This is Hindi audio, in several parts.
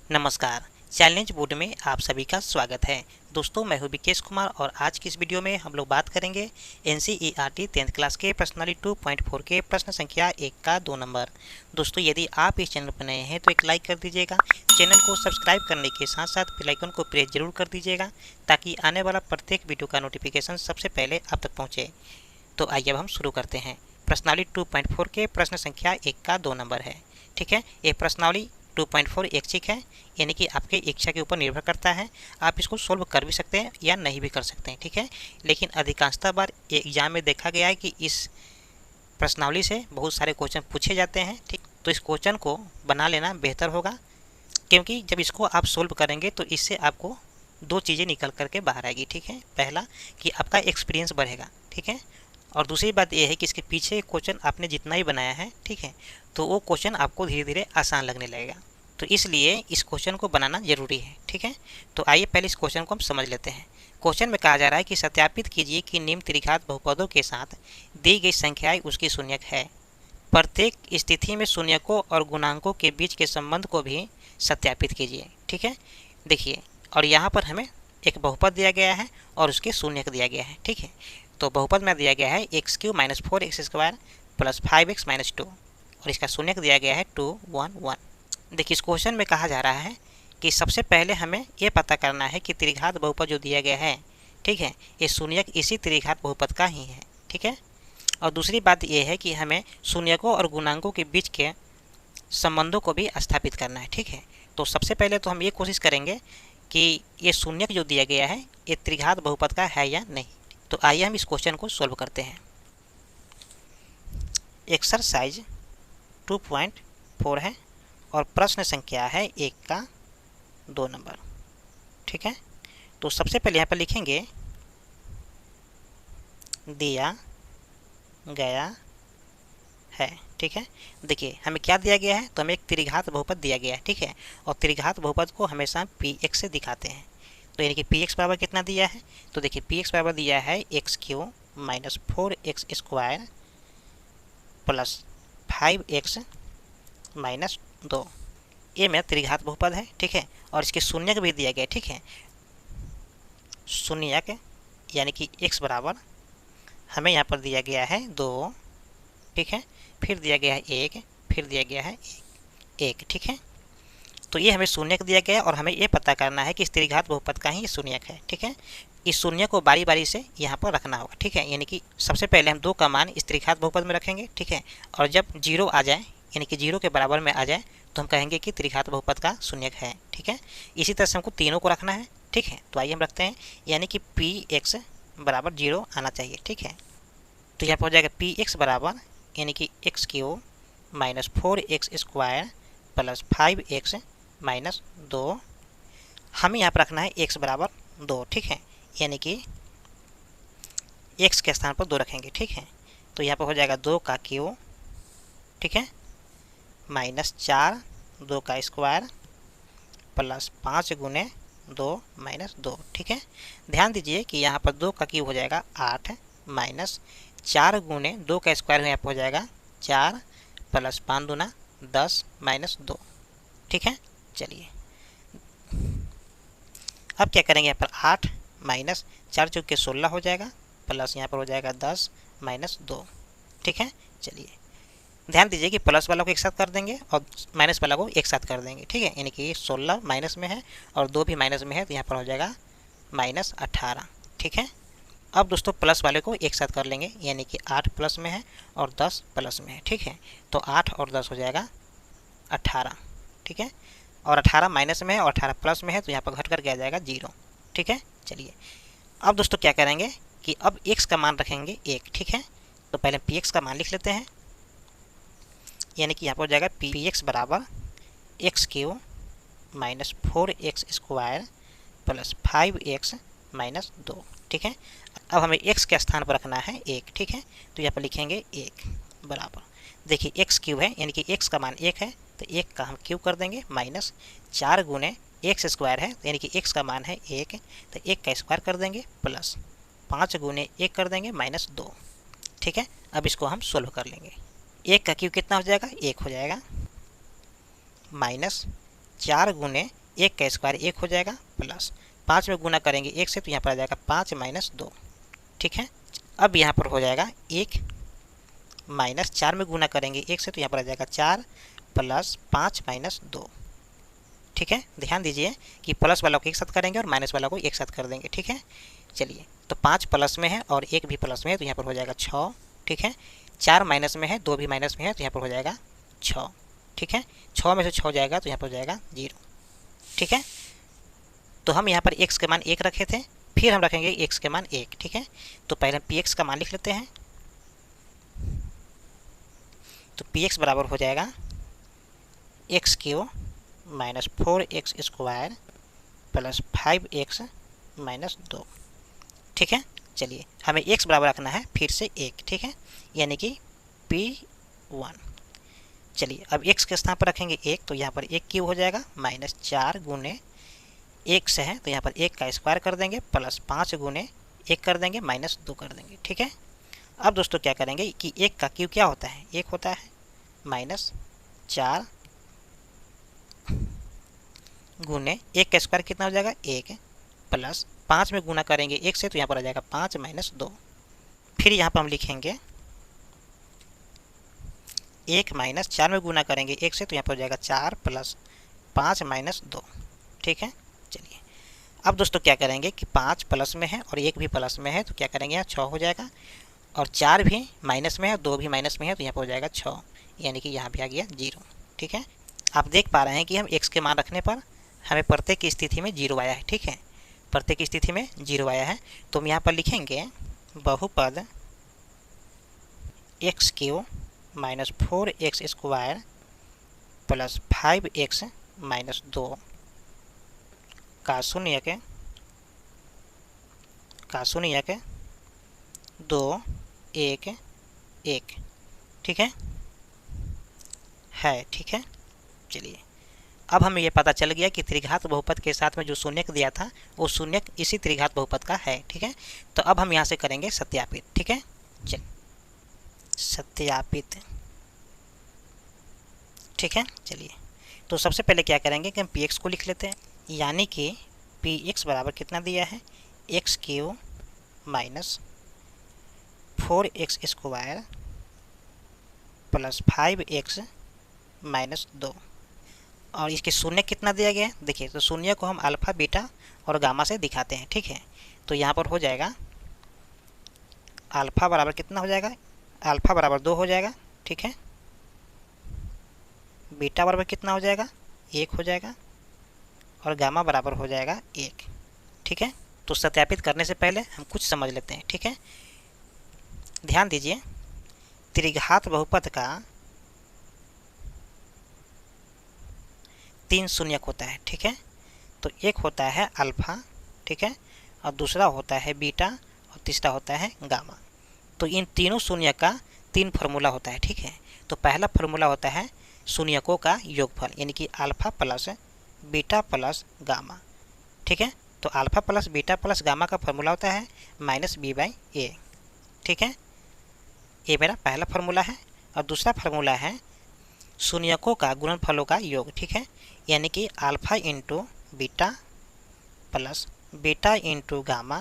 नमस्कार। चैलेंज बोर्ड में आप सभी का स्वागत है। दोस्तों, मैं हूं विकेश कुमार और आज की इस वीडियो में हम लोग बात करेंगे एनसीईआरटी 10th क्लास के प्रश्नावली 2.4 के प्रश्न संख्या 1 का 2 नंबर। दोस्तों, यदि आप इस चैनल पर नए हैं तो एक लाइक कर दीजिएगा। चैनल को सब्सक्राइब करने के साथ साथ बेल आइकन को प्रेस जरूर कर दीजिएगा ताकि आने वाला प्रत्येक वीडियो का नोटिफिकेशन सबसे पहले आप तक पहुँचे। तो आइए अब हम शुरू करते हैं। प्रश्नावली 2.4 के प्रश्न संख्या 1 का 2 नंबर है। ठीक है, ये प्रश्नावली 2.4 ऐच्छिक है, यानी कि आपके इच्छा के ऊपर निर्भर करता है। आप इसको सोल्व कर भी सकते हैं या नहीं भी कर सकते हैं। ठीक है, लेकिन अधिकांशतः बार एग्जाम में देखा गया है कि इस प्रश्नावली से बहुत सारे क्वेश्चन पूछे जाते हैं। ठीक, तो इस क्वेश्चन को बना लेना बेहतर होगा, क्योंकि जब इसको आप सोल्व करेंगे तो इससे आपको दो चीज़ें निकल करके बाहर आएगी। ठीक है, पहला कि आपका एक्सपीरियंस बढ़ेगा। ठीक है, और दूसरी बात यह है कि इसके पीछे क्वेश्चन आपने जितना ही बनाया है, ठीक है, तो वो क्वेश्चन आपको धीरे धीरे आसान लगने लगेगा। तो इसलिए इस क्वेश्चन को बनाना जरूरी है। ठीक है, तो आइए पहले इस क्वेश्चन को हम समझ लेते हैं। क्वेश्चन में कहा जा रहा है कि सत्यापित कीजिए कि निम्न त्रिघात बहुपदों के साथ दी गई संख्याएं उसकी शून्यक है। प्रत्येक स्थिति में शून्यकों और गुणांकों के बीच के संबंध को भी सत्यापित कीजिए। ठीक है, देखिए, और यहाँ पर हमें एक बहुपद दिया गया है और उसके शून्यक दिया गया है। ठीक है, तो बहुपद में दिया गया है x³ - 4x² + 5x - 2 और इसका शून्यक दिया गया है 2 1 1। देखिए, इस क्वेश्चन में कहा जा रहा है कि सबसे पहले हमें ये पता करना है कि त्रिघात बहुपद जो दिया गया है, ठीक है, ये शून्यक इसी त्रिघात बहुपद का ही है। ठीक है, और दूसरी बात यह है कि हमें शून्यकों और गुणांकों के बीच के संबंधों को भी स्थापित करना है। ठीक है, तो सबसे पहले तो हम ये कोशिश करेंगे कि ये शून्यक जो दिया गया है ये त्रिघात बहुपद का है या नहीं। तो आइए हम इस क्वेश्चन को सोल्व करते हैं। एक्सरसाइज 2.4 है और प्रश्न संख्या है 1 का 2 नंबर। ठीक है, तो सबसे पहले यहाँ पर लिखेंगे दिया गया है। ठीक है, देखिए हमें क्या दिया गया है, तो हमें एक त्रिघात बहुपद दिया गया है। ठीक है, और त्रिघात बहुपद को हमेशा px से दिखाते हैं। तो यानी कि px बराबर कितना दिया है, तो देखिए px बराबर दिया है x³ - 4x² + 5x - 2। ये मेरा त्रिघात बहुपद है। ठीक है, और इसके शून्यक भी दिया गया है। ठीक है, शून्यक यानी कि x बराबर हमें यहाँ पर दिया गया है 2। ठीक है, फिर दिया गया है 1, फिर दिया गया है 1। ठीक है, तो ये हमें शून्यक दिया गया है और हमें ये पता करना है कि इस त्रिघात बहुपद का ही शून्यक है। ठीक है, इस शून्य को बारी बारी से यहाँ पर रखना होगा। ठीक है, यानी कि सबसे पहले हम 2 का मान इस त्रिघात बहुपद में रखेंगे। ठीक है, और जब 0 आ जाए, यानी कि 0 के बराबर में आ जाए, तो हम कहेंगे कि त्रिघात बहुपद का शून्यक है। ठीक है, इसी तरह से हमको तीनों को रखना है। ठीक है, तो आइए हम रखते हैं, यानी कि px बराबर 0 आना चाहिए। ठीक है, तो यहाँ पर हो जाएगा px बराबर यानी कि x³ - 4x² + 5x - 2। हमें यहाँ पर रखना है x बराबर 2। ठीक है, यानी कि x के स्थान पर 2 रखेंगे। ठीक है, तो यहाँ पर हो जाएगा 2 का क्यूब, ठीक है, -4 2 का स्क्वायर + 5 × 2 - 2। ठीक है, ध्यान दीजिए कि यहाँ पर 2 का क्यूब हो जाएगा 8 -4 × 2 का स्क्वायर यहाँ पर हो जाएगा 4 + 5 दूना 10 - 2। ठीक है, चलिए अब क्या करेंगे, यहाँ पर 8 -4 चौक के 16 हो जाएगा, प्लस यहाँ पर हो जाएगा 10 - 2। ठीक है, चलिए ध्यान दीजिए कि प्लस वाला को एक साथ कर देंगे और माइनस वाला को एक साथ कर देंगे। ठीक है, यानी कि 16 माइनस में है और 2 भी माइनस में है, तो यहाँ पर हो जाएगा -18। ठीक है, अब दोस्तों प्लस वाले को एक साथ कर लेंगे, यानी कि 8 प्लस में है और 10 प्लस में है। ठीक है, तो 8 और 10 हो जाएगा 18। ठीक है, और 18 माइनस में है और 18 प्लस में है, तो यहाँ पर घट करके आ जाएगा 0। ठीक है, चलिए अब दोस्तों क्या करेंगे कि अब x का मान रखेंगे 1। ठीक है, तो पहले px का मान लिख लेते हैं, यानी कि यहाँ पर हो जाएगा px बराबर x³ - 4x² + 5x - 2। ठीक है, अब हमें x के स्थान पर रखना है 1। ठीक है, तो यहाँ पर लिखेंगे 1 बराबर, देखिए x³ है यानी कि x का मान 1 है, तो 1 का हम क्यूब कर देंगे, -4 × x² है, यानी कि x का मान है 1, तो 1 का स्क्वायर कर देंगे, प्लस 5 × 1 कर देंगे -2। ठीक है, अब इसको हम सोल्व कर लेंगे। 1 का क्यूब कितना हो जाएगा, 1 हो जाएगा, 4 गुने 1 का स्क्वायर 1 हो जाएगा, प्लस 5 में गुना करेंगे 1 से तो यहाँ पर आ जाएगा 5 माइनस 2। ठीक है, अब यहाँ पर हो जाएगा 1 माइनस 4 में गुना करेंगे 1 से तो यहाँ पर आ जाएगा 4 प्लस 5 माइनस 2। ठीक है, ध्यान दीजिए कि प्लस वाला को एक साथ करेंगे और माइनस वाला को एक साथ कर देंगे। ठीक है, चलिए तो 5 प्लस में है और 1 भी प्लस में है तो यहाँ पर हो जाएगा 6। ठीक है, 4 माइनस में है, 2 भी माइनस में है तो यहाँ पर हो जाएगा 6। ठीक है, 6 में से 6 जाएगा तो यहाँ पर हो जाएगा 0। ठीक है, तो हम यहाँ पर x के मान 1 रखे थे, फिर हम रखेंगे x के मान 1। ठीक है, तो पहले px का मान लिख लेते हैं। तो px बराबर हो जाएगा x³ minus 4x square plus 5x minus 2। ठीक है, चलिए हमें x बराबर रखना है फिर से 1। ठीक है, यानी कि p1। चलिए अब x के स्थान पर रखेंगे 1 तो यहाँ पर 1³ हो जाएगा माइनस 4 गुने 1 से है तो यहाँ पर 1 का स्क्वायर कर देंगे प्लस 5 गुने 1 कर देंगे माइनस 2 कर देंगे। ठीक है, अब दोस्तों क्या करेंगे कि 1 का क्यू क्या होता है, 1 होता है, माइनस 4 गुने 1 का स्क्वायर कितना हो जाएगा 1 प्लस 5 में गुना करेंगे 1 से तो यहाँ पर आ जाएगा 5 माइनस 2। फिर यहाँ पर हम लिखेंगे 1 माइनस 4 में गुना करेंगे 1 से तो यहाँ पर हो जाएगा 4 प्लस 5 माइनस 2। ठीक है, चलिए अब दोस्तों क्या करेंगे कि 5 प्लस में है और 1 भी प्लस में है तो क्या करेंगे यहाँ 6 हो जाएगा, और 4 भी माइनस में है, 2 भी माइनस में है तो यहाँ पर हो जाएगा 6, यानी कि यहाँ भी आ गया 0। ठीक है, आप देख पा रहे हैं कि हम x के मान रखने पर हमें प्रत्येक की स्थिति में 0 आया है। ठीक है, प्रत्येक की स्थिति में 0 आया है तो हम यहाँ पर लिखेंगे बहुपद x³ minus 4x square plus 5x minus 2 का शून्यक 2 1 1। ठीक है, ठीक है, चलिए अब हमें ये पता चल गया कि त्रिघात बहुपद के साथ में जो शून्यक दिया था वो शून्यक इसी त्रिघात बहुपद का है। ठीक है, तो अब हम यहाँ से करेंगे सत्यापित। ठीक है, चल सत्यापित। ठीक है, चलिए तो सबसे पहले क्या करेंगे कि हम px को लिख लेते हैं, यानी कि px बराबर कितना दिया है x³ minus 4x square plus 5x minus 2, और इसके शून्य कितना दिया गया है देखिए, तो शून्य को हम अल्फा बीटा और गामा से दिखाते हैं। ठीक है, तो यहाँ पर हो जाएगा अल्फा बराबर कितना हो जाएगा, अल्फा बराबर 2 हो जाएगा। ठीक है, बीटा बराबर कितना हो जाएगा 1 हो जाएगा, और गामा बराबर हो जाएगा 1। ठीक है, तो सत्यापित करने से पहले हम कुछ समझ लेते हैं। ठीक है, ध्यान दीजिए, त्रिघात बहुपद का 3 शून्यक होता है। ठीक है, तो एक होता है अल्फा, ठीक है, और दूसरा होता है बीटा और तीसरा होता है गामा। तो इन तीनों शून्यक का 3 फार्मूला होता है। ठीक है, तो पहला फार्मूला होता है शून्यकों का योगफल, यानी कि alpha plus beta plus gamma. ठीक है, तो alpha plus beta plus gamma का फार्मूला होता है -b/a। ठीक है, ये मेरा पहला फार्मूला है, और दूसरा फार्मूला है शून्यकों का गुणनफलों का योग। ठीक है, यानी कि alpha into beta plus beta into gamma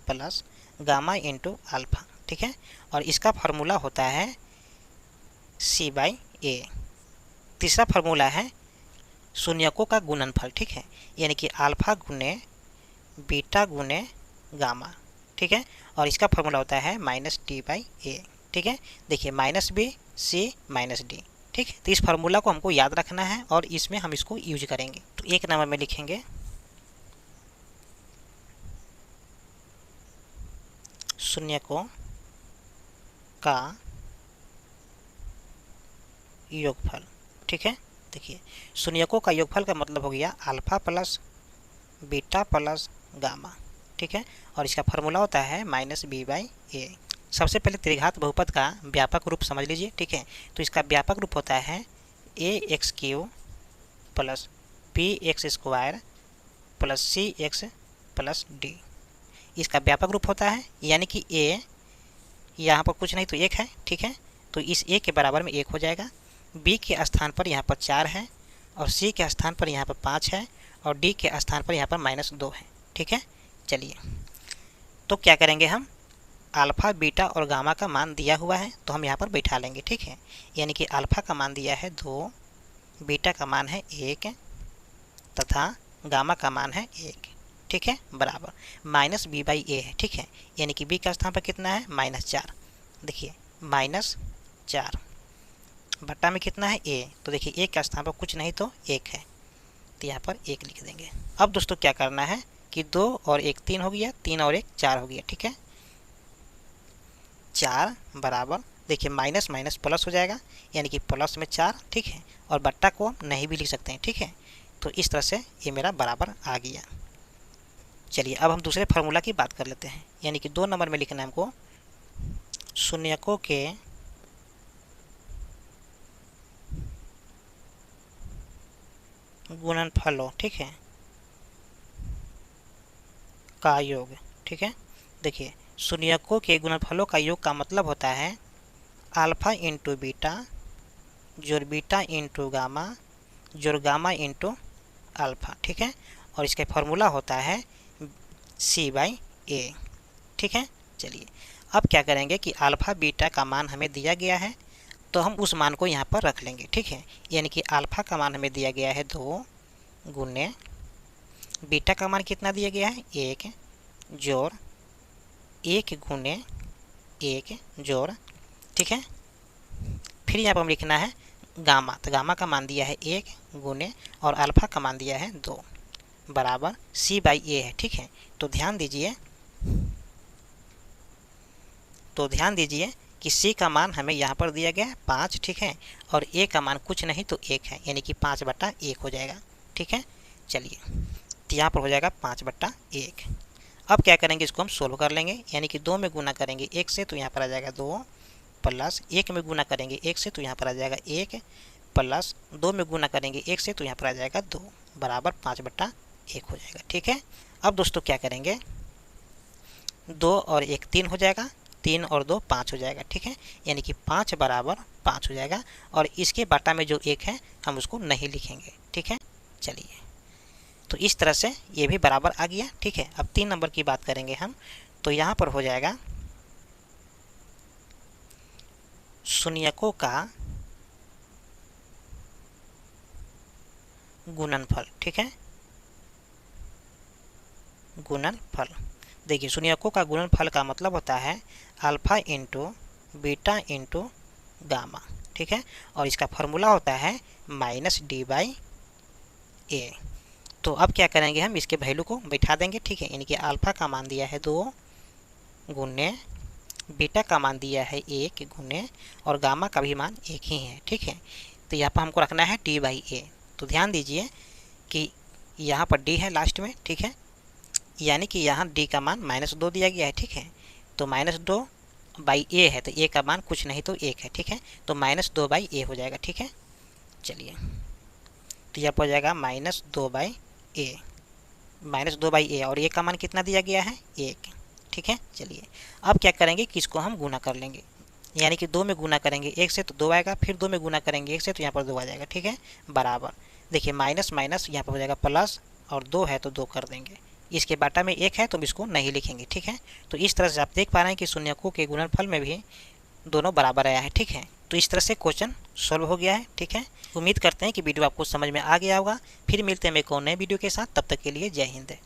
plus gamma into alpha. ठीक है, और इसका फार्मूला होता है c/a। तीसरा फार्मूला है शून्यकों का गुणनफल। ठीक है, यानी कि अल्फा गुने बीटा गुने गामा। ठीक है, और इसका फार्मूला होता है -d/a। ठीक है, देखिए -b c -d। ठीक है, तो इस फार्मूला को हमको याद रखना है और इसमें हम इसको यूज करेंगे। तो 1 नंबर में लिखेंगे शून्यकों का योगफल। ठीक है, देखिए शून्यकों का योगफल का मतलब हो गया alpha plus beta plus gamma. ठीक है, और इसका फार्मूला होता है -b/a। सबसे पहले त्रिघात बहुपद का व्यापक रूप समझ लीजिए। ठीक है, तो इसका व्यापक रूप होता है ax³ plus bx square plus cx plus d। इसका व्यापक रूप होता है, यानी कि a यहाँ पर कुछ नहीं तो 1 है। ठीक है, तो इस a के बराबर में 1 हो जाएगा, b के स्थान पर यहाँ पर 4 है, और सी के स्थान पर यहाँ पर 5 है और डी के स्थान पर यहाँ पर -2 है। ठीक है, चलिए तो क्या करेंगे हम, अल्फ़ा बीटा और गामा का मान दिया हुआ है तो हम यहाँ पर बैठा लेंगे। ठीक है, यानी कि अल्फ़ा का मान दिया है 2, बीटा का मान है 1 तथा गामा का मान है 1। ठीक है, बराबर -b/a है। ठीक है, यानी कि b का स्थान पर कितना है, -4। देखिए -4 बट्टा में कितना है a, तो देखिए a का स्थान पर कुछ नहीं तो 1 है, तो यहाँ पर 1 लिख देंगे। अब दोस्तों क्या करना है कि 2 और 1 3 हो गया, 3 और 1 4 हो गया। ठीक है, 4 बराबर देखिए माइनस माइनस प्लस हो जाएगा, यानी कि प्लस में 4। ठीक है, और बट्टा को हम नहीं भी लिख सकते हैं। ठीक है, तो इस तरह से ये मेरा बराबर आ गया। चलिए अब हम दूसरे फार्मूला की बात कर लेते हैं, यानी कि 2 नंबर में लिखना है हमको शून्यकों के गुणनफलों, ठीक है, का योग। ठीक है, देखिए शून्यकों के गुणनफलों का योग का मतलब होता है अल्फ़ा इंटू बीटा जोड़ बीटा इंटू गामा जोड़ गामा इंटू अल्फ़ा। ठीक है, और इसका फार्मूला होता है c/a। ठीक है, चलिए अब क्या करेंगे कि अल्फ़ा बीटा का मान हमें दिया गया है तो हम उस मान को यहाँ पर रख लेंगे। ठीक है, यानी कि अल्फ़ा का मान हमें दिया गया है 2 गुने बीटा का मान कितना दिया गया है 1 जोड़ 1 गुने 1 जोड़। ठीक है, फिर यहाँ पर हम लिखना है गामा, तो गामा का मान दिया है 1 गुने और अल्फ़ा का मान दिया है 2 बराबर c/a है। ठीक है, तो ध्यान दीजिए कि c का मान हमें यहाँ पर दिया गया है 5। ठीक है, और a का मान कुछ नहीं तो 1 है, यानी कि 5/1 हो जाएगा। ठीक है, चलिए तो यहाँ पर हो जाएगा 5/1। अब क्या करेंगे, इसको हम सोल्व कर लेंगे, यानी कि 2 में गुना करेंगे 1 से तो यहाँ पर आ जाएगा 2 प्लस 1 में गुना करेंगे 1 से तो यहाँ पर आ जाएगा 1 प्लस 2 में गुना करेंगे 1 से तो यहाँ पर आ जाएगा 2 बराबर 5/1 हो जाएगा। ठीक है, अब दोस्तों क्या करेंगे, 2 और 1 3 हो जाएगा, 3 और 2 5 हो जाएगा। ठीक है, यानी कि 5 बराबर 5 हो जाएगा और इसके बाटा में जो 1 है हम उसको नहीं लिखेंगे। ठीक है, चलिए तो इस तरह से ये भी बराबर आ गया। ठीक है, अब 3 नंबर की बात करेंगे हम, तो यहाँ पर हो जाएगा शून्यकों का गुणनफल। ठीक है, गुणनफल देखिए शून्यकों का गुणनफल का मतलब होता है alpha into beta into gamma. ठीक है, और इसका फार्मूला होता है -d/a। तो अब क्या करेंगे, हम इसके वैल्यू को बैठा देंगे। ठीक है, यानी कि अल्फ़ा का मान दिया है 2 गुने बीटा का मान दिया है 1 गुने और गामा का भी मान 1 ही है। ठीक है, तो यहाँ पर हमको रखना है d/a। तो ध्यान दीजिए कि यहाँ पर d है लास्ट में। ठीक है, यानी कि यहाँ d का मान -2 दिया गया है। ठीक है, तो -2/a है, तो a का मान कुछ नहीं तो 1 है। ठीक है, तो -2/a हो जाएगा। ठीक है, चलिए तो यहाँ पर हो जाएगा -2/a और a का मान कितना दिया गया है 1। ठीक है, चलिए अब क्या करेंगे कि इसको हम गुना कर लेंगे, यानी कि 2 में गुना करेंगे 1 से तो 2 आएगा, फिर 2 में गुना करेंगे 1 से तो यहाँ पर 2 आ जाएगा। ठीक है, बराबर देखिए माइनस माइनस यहाँ पर हो जाएगा प्लस और 2 है तो 2 कर देंगे, इसके बाटा में 1 है तो हम इसको नहीं लिखेंगे। ठीक है, तो इस तरह से आप देख पा रहे हैं कि शून्यकों के गुणनफल में भी दोनों बराबर आया है। ठीक है, तो इस तरह से क्वेश्चन सॉल्व हो गया है। ठीक है, उम्मीद करते हैं कि वीडियो आपको समझ में आ गया होगा। फिर मिलते हैं एक और नए वीडियो के साथ, तब तक के लिए जय हिंद।